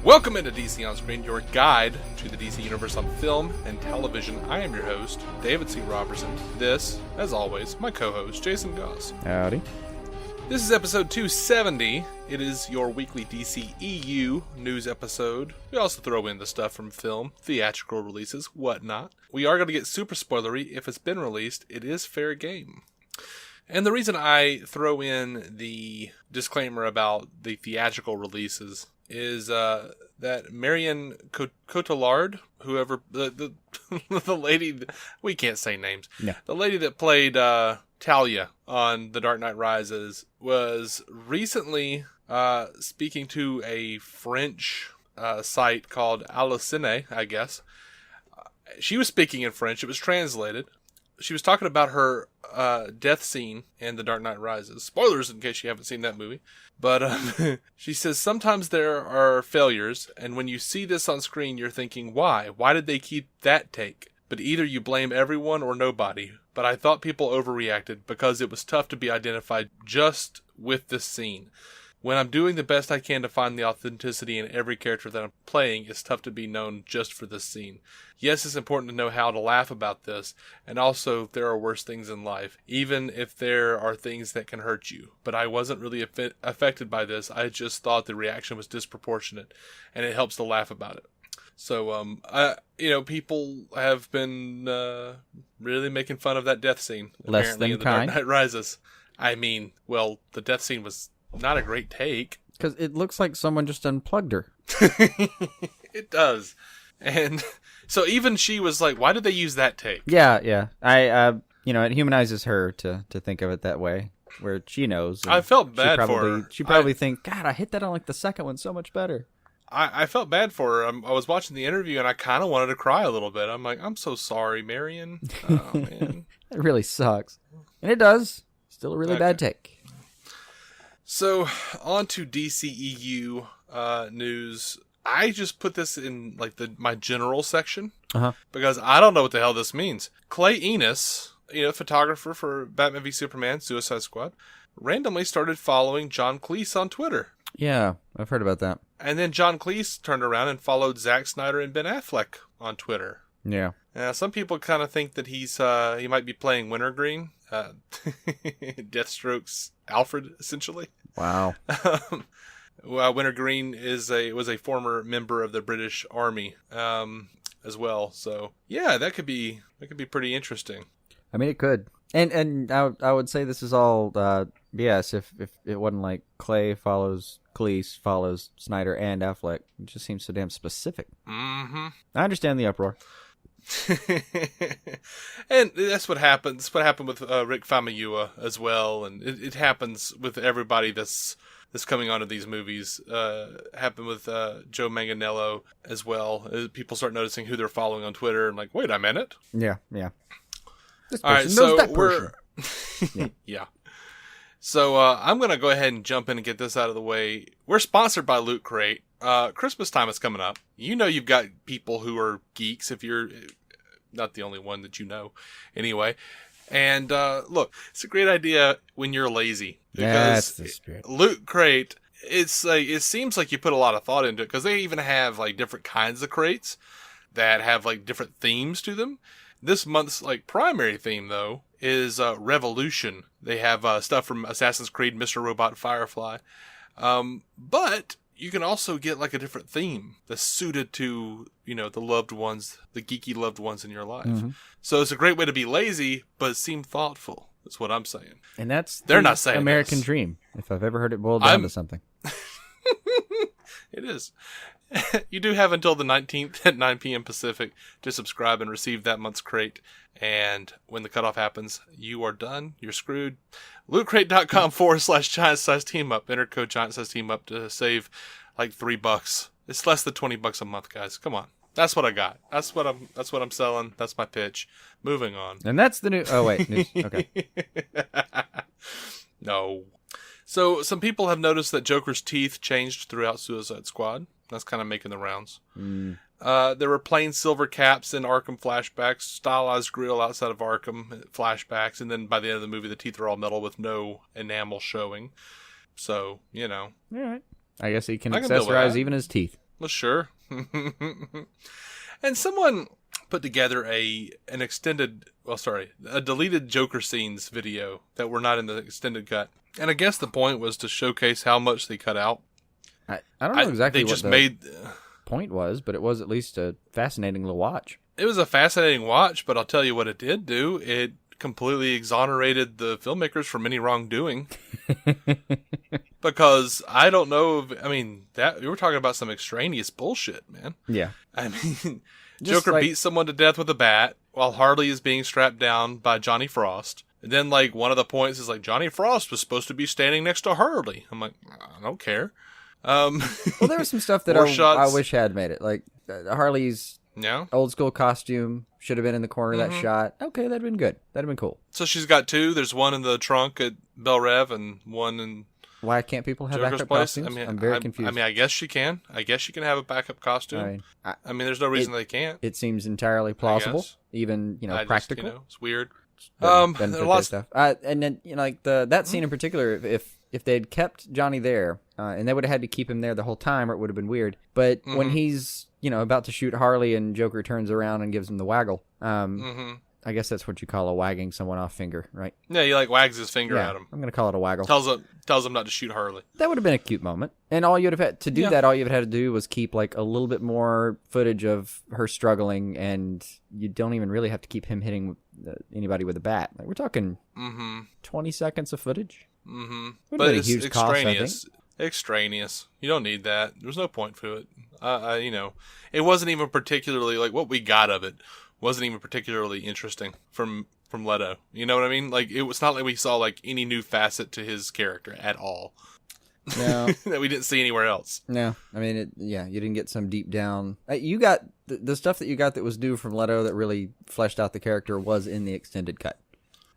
Welcome into DC On Screen, your guide to the DC Universe on film and television. I am your host, David C. Robertson. This, as always, my co-host, Jason Goss. Howdy. This is episode 270. It is your weekly DCEU news episode. We also throw in the stuff from film, theatrical releases, whatnot. We are going to get super spoilery. If it's been released, it is fair game. And the reason I throw in the disclaimer about the theatrical releases is that Marion Cotillard, whoever, the lady, we can't say names, the lady that played Talia on The Dark Knight Rises, was recently speaking to a French site called Allociné, I guess. She was speaking in French. It was translated. She was talking about her death scene in The Dark Knight Rises. Spoilers in case you haven't seen that movie. But she says, sometimes there are failures, and when you see this on screen, you're thinking, why? Why did they keep that take? But either you blame everyone or nobody. But I thought people overreacted because it was tough to be identified just with this scene. When I'm doing the best I can to find the authenticity in every character that I'm playing, it's tough to be known just for this scene. Yes, it's important to know how to laugh about this, and also there are worse things in life, even if there are things that can hurt you. But I wasn't really affected by this. I just thought the reaction was disproportionate, and it helps to laugh about it. So, people have been really making fun of that death scene. Less than in The kind. Dark Knight Rises. I mean, well, the death scene was not a great take. Because it looks like someone just unplugged her. It does. And so even she was like, why did they use that take? Yeah. It humanizes her to think of it that way, where she knows. I felt bad for her. She probably think, God, I hit that on like the second one so much better. I felt bad for her. I was watching the interview and I kind of wanted to cry a little bit. I'm like, I'm so sorry, Marion. Oh, man. It really sucks. And it does. Still a really bad take. So, on to DCEU news. I just put this in like my general section because I don't know what the hell this means. Clay Enos, photographer for Batman v Superman, Suicide Squad, randomly started following John Cleese on Twitter. Yeah, I've heard about that. And then John Cleese turned around and followed Zack Snyder and Ben Affleck on Twitter. Yeah. Some people kind of think that he might be playing Wintergreen, Deathstroke's Alfred, essentially. Wow. Wintergreen was a former member of the British Army, as well. So yeah, that could be pretty interesting. I mean, it could. And I would say this is all BS if it wasn't like Clay follows Cleese follows Snyder and Affleck. It just seems so damn specific. Mm-hmm. I understand the uproar. And that's what happens. What happened with Rick Famuyiwa as well, and it happens with everybody that's coming onto these movies. Happened with Joe Manganiello as well. People start noticing who they're following on Twitter and like, wait a minute. Yeah. This person knows that person. Yeah. So I'm gonna go ahead and jump in and get this out of the way. We're sponsored by Loot Crate. Christmas time is coming up. You've got people who are geeks, if you're not the only one that you know. Anyway. And look, it's a great idea when you're lazy. That's the spirit. Loot Crate, it seems like you put a lot of thought into it, because they even have like different kinds of crates that have like different themes to them. This month's like primary theme, though, is Revolution. They have stuff from Assassin's Creed, Mr. Robot, Firefly. But you can also get like a different theme that's suited to, the loved ones, the geeky loved ones in your life. Mm-hmm. So it's a great way to be lazy, but seem thoughtful. That's what I'm saying. And that's they're not saying American dream, if I've ever heard it boiled down to something. It is. You do have until the 19th at 9 p.m. Pacific to subscribe and receive that month's crate. And when the cutoff happens, you are done. You're screwed. LootCrate.com/Giant Size Team Up. Enter code Giant Size Team Up to save like $3. It's less than $20 a month, guys. Come on. That's what I got. That's what I'm selling. That's my pitch. Moving on. And that's the new. Oh wait, news. Okay. No. So some people have noticed that Joker's teeth changed throughout Suicide Squad. That's kind of making the rounds. There were plain silver caps in Arkham flashbacks, stylized grill outside of Arkham flashbacks, and then by the end of the movie, the teeth are all metal with no enamel showing. So, All right. I guess he can accessorize even his teeth. Well, sure. And someone put together a deleted Joker scenes video that were not in the extended cut. And I guess the point was to showcase how much they cut out. I don't know exactly they what just the made point was, but it was at least a fascinating little watch. It was a fascinating watch, but I'll tell you what it did do. It completely exonerated the filmmakers from any wrongdoing. Because I don't know that you were talking about some extraneous bullshit, man. Yeah. I mean, Joker beats someone to death with a bat while Harley is being strapped down by Johnny Frost. And then, like, one of the points is, like, Johnny Frost was supposed to be standing next to Harley. I'm like, I don't care. Well, there was some stuff that I wish had made it. Like, Harley's old school costume should have been in the corner of that shot. Okay, that'd have been good. That'd have been cool. So she's got two. There's one in the trunk at Bel Rev and one in Why can't people have Joker's backup place? costumes? I'm very confused. I guess she can. I guess she can have a backup costume. I mean, there's no reason they can't. It seems entirely plausible. Even, practical. It's weird. Benefit lots stuff. And then, like that scene in particular, if they had kept Johnny there, and they would have had to keep him there the whole time, or it would have been weird. But when he's, about to shoot Harley and Joker turns around and gives him the waggle, I guess that's what you call a wagging someone off finger, right? Yeah, he wags his finger at him. I'm going to call it a waggle. Tells him not to shoot Harley. That would have been a cute moment. And all you'd have had to do that, all you would have had to do was keep like a little bit more footage of her struggling, and you don't even really have to keep him hitting anybody with a bat. Like, we're talking 20 seconds of footage. But it's extraneous. Extraneous. You don't need that. There's no point to it. It wasn't even particularly, like, what we got of it wasn't even particularly interesting from Leto. You know what I mean? Like, it was not like we saw, like, any new facet to his character at all. No. That we didn't see anywhere else. No. I mean, you didn't get some deep down... You got... The stuff that you got that was new from Leto that really fleshed out the character was in the extended cut.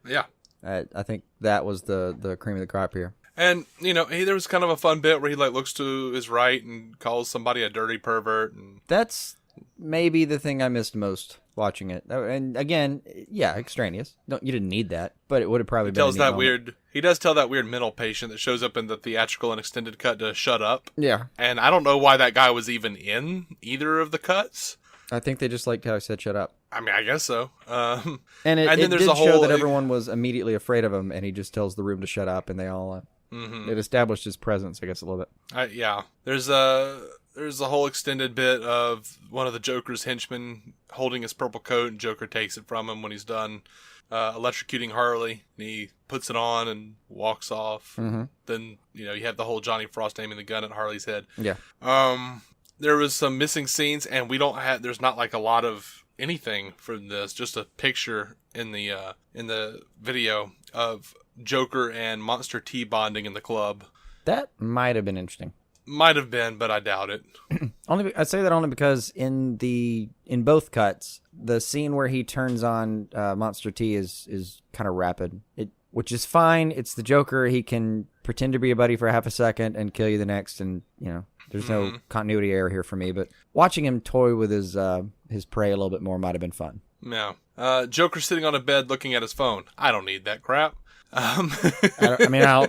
Yeah. I think that was the cream of the crop here. And, there was kind of a fun bit where he, like, looks to his right and calls somebody a dirty pervert. And that's maybe the thing I missed most watching it. And again, extraneous. You didn't need that, but it would have probably been He does tell that weird mental patient that shows up in the theatrical and extended cut to shut up. Yeah. And I don't know why that guy was even in either of the cuts. I think they just liked how I said shut up. I mean, I guess so. And then there's a show that everyone was immediately afraid of him, and he just tells the room to shut up, and they all... It established his presence, I guess, a little bit. Yeah. There's a whole extended bit of one of the Joker's henchmen holding his purple coat, and Joker takes it from him when he's done electrocuting Harley. And he puts it on and walks off. Then, you have the whole Johnny Frost aiming the gun at Harley's head. Yeah. There was some missing scenes, and there's not like a lot of anything from this, just a picture in the video of Joker and Monster T bonding in the club. That might have been interesting. Might have been, but I doubt it. I say that only because in both cuts, the scene where he turns on Monster T is kind of rapid. Which is fine. It's the Joker. He can pretend to be a buddy for half a second and kill you the next, and there's no continuity error here for me. But watching him toy with his prey a little bit more might have been fun. Yeah. Joker sitting on a bed looking at his phone. I don't need that crap. I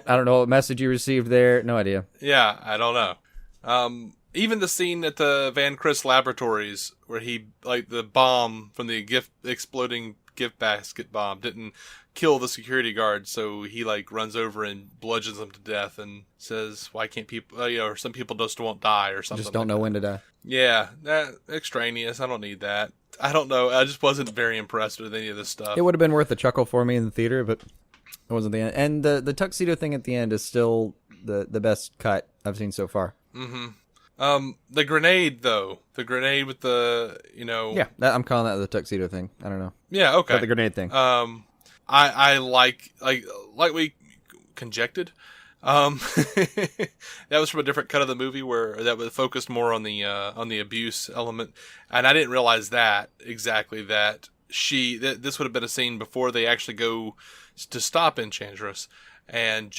don't know what message you received there. No idea. Yeah, I don't know. Even the scene at the Van Chris Laboratories where the bomb from the exploding gift basket bomb didn't kill the security guard, so he runs over and bludgeons them to death and says, "Why can't people? Or some people just won't die or something." Just don't know when to die. Yeah, that extraneous. I don't need that. I don't know. I just wasn't very impressed with any of this stuff. It would have been worth a chuckle for me in the theater, but it wasn't the end. And the tuxedo thing at the end is still the best cut I've seen so far. The grenade though, the grenade with the I'm calling that the tuxedo thing. I don't know. Yeah, okay. But the grenade thing. I like we conjectured. That was from a different cut of the movie where that was focused more on the abuse element, and I didn't realize that this would have been a scene before they actually go to stop Enchantress, and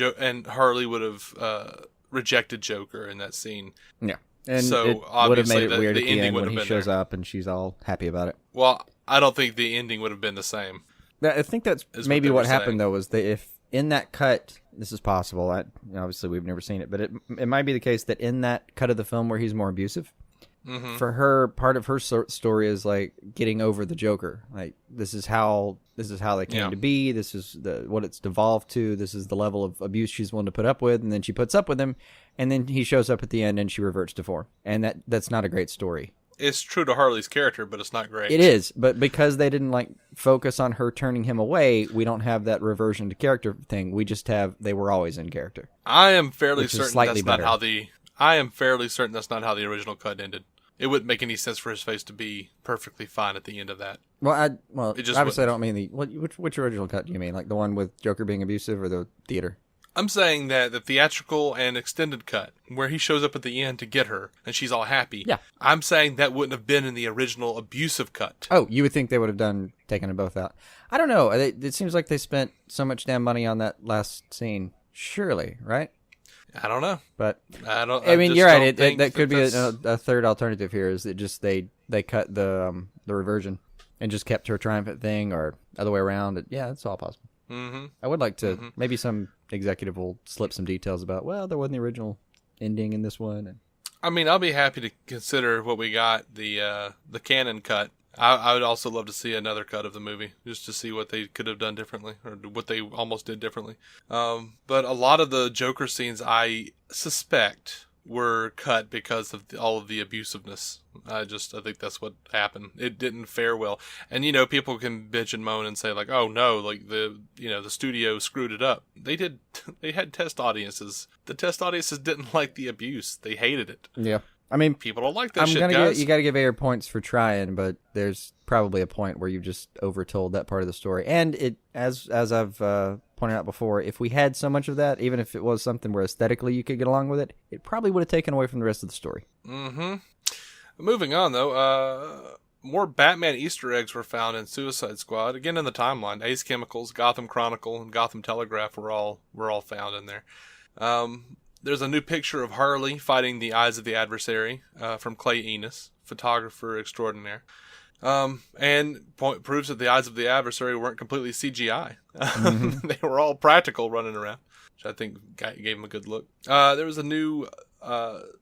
Harley would have rejected Joker in that scene. Yeah, and so it would have made it weird at the end when he shows up and she's all happy about it. Well, I don't think the ending would have been the same. I think that's maybe what happened though, was that if in that cut, this is possible. Obviously, we've never seen it, but it might be the case that in that cut of the film where he's more abusive, For her, part of her story is like getting over the Joker. Like this is how they came to be. This is what it's devolved to. This is the level of abuse she's willing to put up with, and then she puts up with him, and then he shows up at the end and she reverts to form. And that's not a great story. It's true to Harley's character, but it's not great. It is, but because they didn't like focus on her turning him away, we don't have that reversion to character thing. We just have they were always in character. I am fairly certain that's not how the original cut ended. It wouldn't make any sense for his face to be perfectly fine at the end of that. Well, obviously I don't mean which original cut do you mean? Like the one with Joker being abusive or the theater? I'm saying that the theatrical and extended cut, where he shows up at the end to get her, and she's all happy. Yeah. I'm saying that wouldn't have been in the original abusive cut. Oh, you would think they would have taken them both out. I don't know. It seems like they spent so much damn money on that last scene. Surely, right? I don't know. But I mean, you're right. That could be a third alternative here. Is that just they cut the reversion and just kept her triumphant thing, or other way around? Yeah, it's all possible. Mm-hmm. I would like to maybe some executive will slip some details about. Well, there wasn't the original ending in this one. And I mean, I'll be happy to consider what we got the canon cut. I would also love to see another cut of the movie just to see what they could have done differently or what they almost did differently. But a lot of the Joker scenes, I suspect, were cut because of all of the abusiveness. I think that's what happened. It didn't fare well. And, people can bitch and moan and say like, oh no, like the studio screwed it up. They had test audiences. The test audiences didn't like the abuse. They hated it. Yeah. I mean, people don't like that shit, guys. You got to give Ayer points for trying, but there's probably a point where you just overtold that part of the story. And it, as I've pointed out before, if we had so much of that, even if it was something where aesthetically you could get along with it, it probably would have taken away from the rest of the story. Mm-hmm. Moving on, though, more Batman Easter eggs were found in Suicide Squad. Again, in the timeline, Ace Chemicals, Gotham Chronicle, and Gotham Telegraph were all found in there. There's a new picture of Harley fighting the eyes of the adversary from Clay Enos, photographer extraordinaire. And proves that the eyes of the adversary weren't completely CGI. They were all practical running around, which I think gave him a good look. There was a new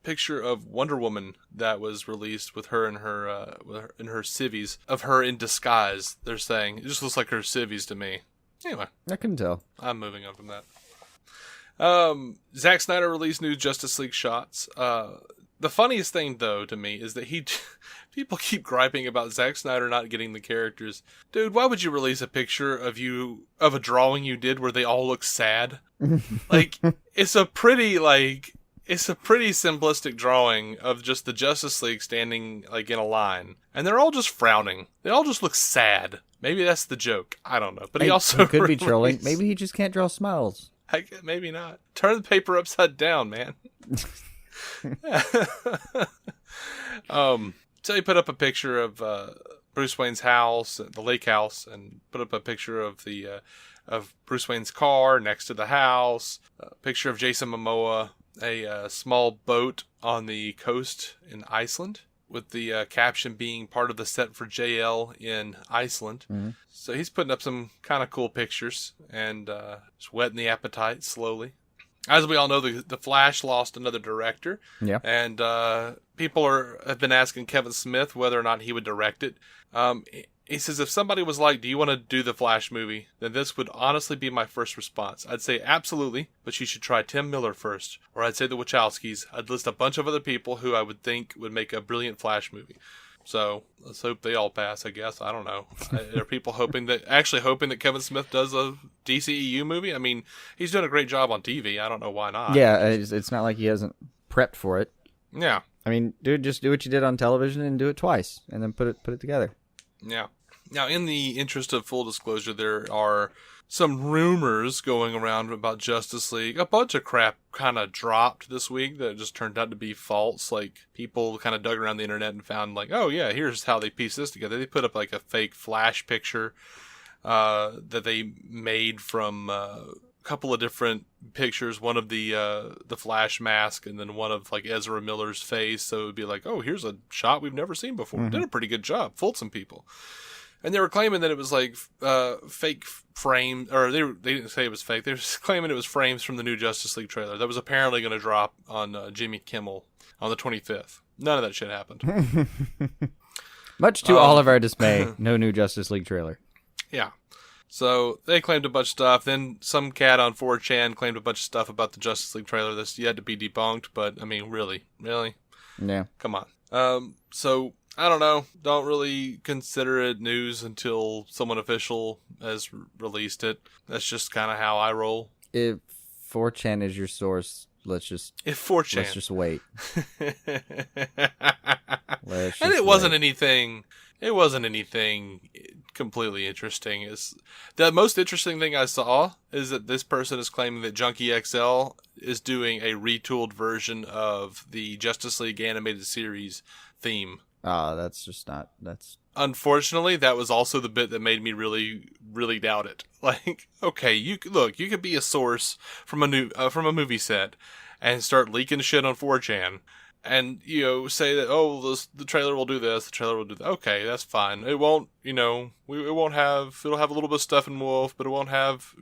picture of Wonder Woman that was released with her in her civvies, of her in disguise, they're saying. It just looks like her civvies to me. Anyway. I couldn't tell. I'm moving on from that. Zack Snyder released new Justice League shots. The funniest thing, though, to me is that people keep griping about Zack Snyder not getting the characters. Dude, why would you release a picture of a drawing you did where they all look sad? Like, it's a pretty simplistic drawing of just the Justice League standing, like, in a line. And they're all just frowning. They all just look sad. Maybe that's the joke. I don't know. But he could be trolling. Maybe he just can't draw smiles. Maybe not. Turn the paper upside down, man. So he put up a picture of Bruce Wayne's house, the lake house, and put up a picture of of Bruce Wayne's car next to the house. A picture of Jason Momoa, a small boat on the coast in Iceland, with the caption being part of the set for JL in Iceland. Mm-hmm. So he's putting up some kind of cool pictures and just whetting the appetite slowly. As we all know, the Flash lost another director. Yeah. And people have been asking Kevin Smith whether or not he would direct it. He says, if somebody was like, do you want to do the Flash movie? Then this would honestly be my first response. I'd say absolutely, but you should try Tim Miller first. Or I'd say the Wachowskis. I'd list a bunch of other people who I would think would make a brilliant Flash movie. So let's hope they all pass, I guess. I don't know. Are people hoping that Kevin Smith does a DCEU movie? I mean, he's doing a great job on TV. I don't know why not. Yeah, it's not like he hasn't prepped for it. Yeah. I mean, dude, just do what you did on television and do it twice, and then put it together. Yeah. Now, in the interest of full disclosure, there are some rumors going around about Justice League. A bunch of crap kind of dropped this week that just turned out to be false. Like, people kind of dug around the internet and found, like, oh yeah, here's how they pieced this together. They put up like a fake Flash picture that they made from a couple of different pictures. One of the Flash mask, and then one of like Ezra Miller's face. So it would be like, oh, here's a shot we've never seen before. Mm-hmm. Did a pretty good job. Fooled some people. And they were claiming that it was like fake frame, or they didn't say it was fake. They were claiming it was frames from the new Justice League trailer that was apparently going to drop on Jimmy Kimmel on the 25th. None of that shit happened. Much to all of our dismay, no new Justice League trailer. Yeah. So they claimed a bunch of stuff. Then some cat on 4chan claimed a bunch of stuff about the Justice League trailer that's yet to be debunked. But, I mean, really? Yeah. Come on. So, I don't know. Don't really consider it news until someone official has released it. That's just kind of how I roll. If 4chan is your source, let's just wait. And it wasn't anything. It wasn't anything completely interesting. The most interesting thing I saw is that this person is claiming that Junkie XL is doing a retooled version of the Justice League animated series theme. That's just not. That's unfortunately, that was also the bit that made me really, really doubt it. Like, okay, you could be a source from a movie set and start leaking shit on 4chan. And, say that, the trailer will do this, the trailer will do that. Okay, that's fine. It won't, it'll have a little bit of Steppenwolf, but it won't have,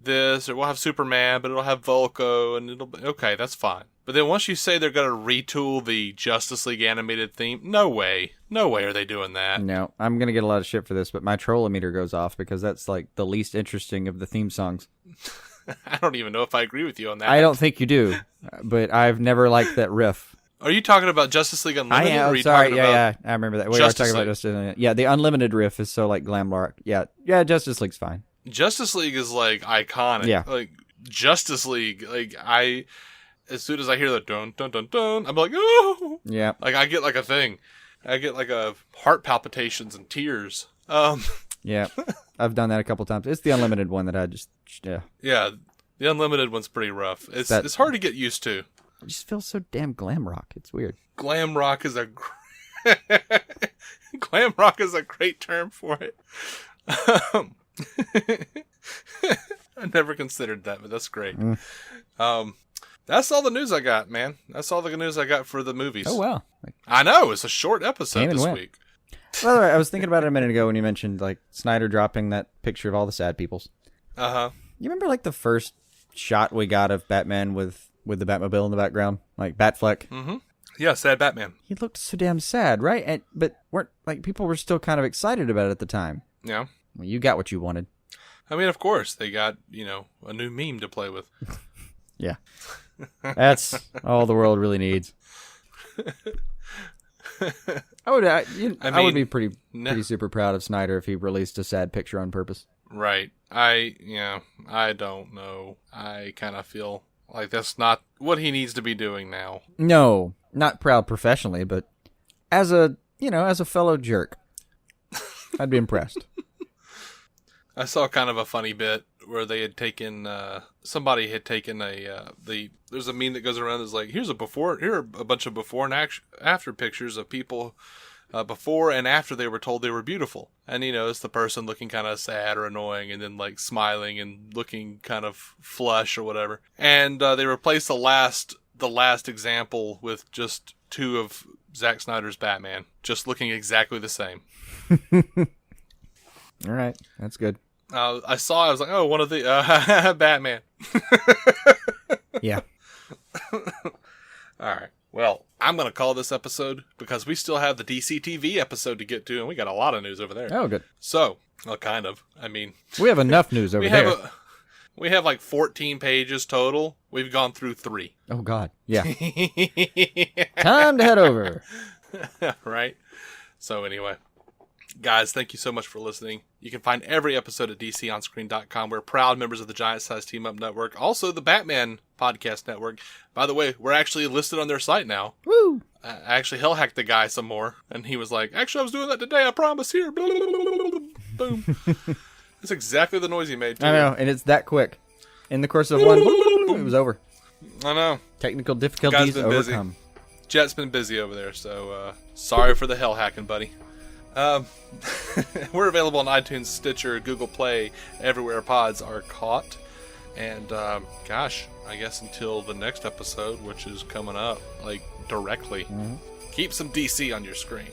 this. It won't have Superman, but it'll have Vulko, and okay, that's fine. But then once you say they're going to retool the Justice League animated theme, no way are they doing that. No, I'm going to get a lot of shit for this, but my trollometer goes off because that's like the least interesting of the theme songs. I don't even know if I agree with you on that. I don't think you do, but I've never liked that riff. Are you talking about Justice League Unlimited? I am. Or are you sorry, talking yeah, about I remember that. We Justice are talking League? about Justice League. Yeah, the Unlimited riff is so like glam rock. Yeah, Justice League's fine. Justice League is like iconic. Yeah. Like Justice League, as soon as I hear that dun dun dun dun, I'm like, oh Yeah. Like I get like a thing. I get like a heart palpitations and tears. Yeah. I've done that a couple times. It's the Unlimited one that I just Yeah, the Unlimited one's pretty rough. It's hard to get used to. It just feels so damn glam rock. It's weird. Glam rock is a great term for it. I never considered that, but that's great. That's all the news I got, man. That's all the news I got for the movies. Oh, wow. I know. It's a short episode this week. By the way, I was thinking about it a minute ago when you mentioned like Snyder dropping that picture of all the sad peoples. Uh-huh. You remember like the first shot we got of Batman with the Batmobile in the background? Like Batfleck? Mm-hmm. Yeah, sad Batman. He looked so damn sad, right? But people were still kind of excited about it at the time. Yeah. Well, you got what you wanted. I mean, of course, they got, a new meme to play with. Yeah. That's all the world really needs. I would be pretty super proud of Snyder if he released a sad picture on purpose. Right. I don't know. I kind of feel like that's not what he needs to be doing now. No, not proud professionally, but as a fellow jerk, I'd be impressed. I saw kind of a funny bit where they had taken, somebody had taken there's a meme that goes around that's like, here are a bunch of before and after pictures of people before and after they were told they were beautiful. And, it's the person looking kind of sad or annoying and then like smiling and looking kind of flush or whatever. And they replaced the last example with just two of Zack Snyder's Batman, just looking exactly the same. All right. That's good. I was like, oh, one of the Batman. Yeah. All right. Well, I'm going to call this episode because we still have the DCTV episode to get to, and we got a lot of news over there. Oh, good. So, well, kind of. I mean, we have enough news over there. We have like 14 pages total. We've gone through 3. Oh, God. Yeah. Time to head over. Right. So, anyway. Guys, thank you so much for listening. You can find every episode at DCOnScreen.com. We're proud members of the Giant Size Team Up Network. Also, the Batman Podcast Network. By the way, we're actually listed on their site now. Woo! I actually hell-hacked the guy some more. And he was like, actually, I was doing that today. I promise. Here. Boom. That's exactly the noise he made, too. I know, and it's that quick. In the course of one, it was over. I know. Technical difficulties overcome. Busy. Jet's been busy over there, so sorry for the hell-hacking, buddy. We're available on iTunes, Stitcher, Google Play, everywhere pods are caught. And, gosh, I guess until the next episode, which is coming up, like, directly, keep some DC on your screen.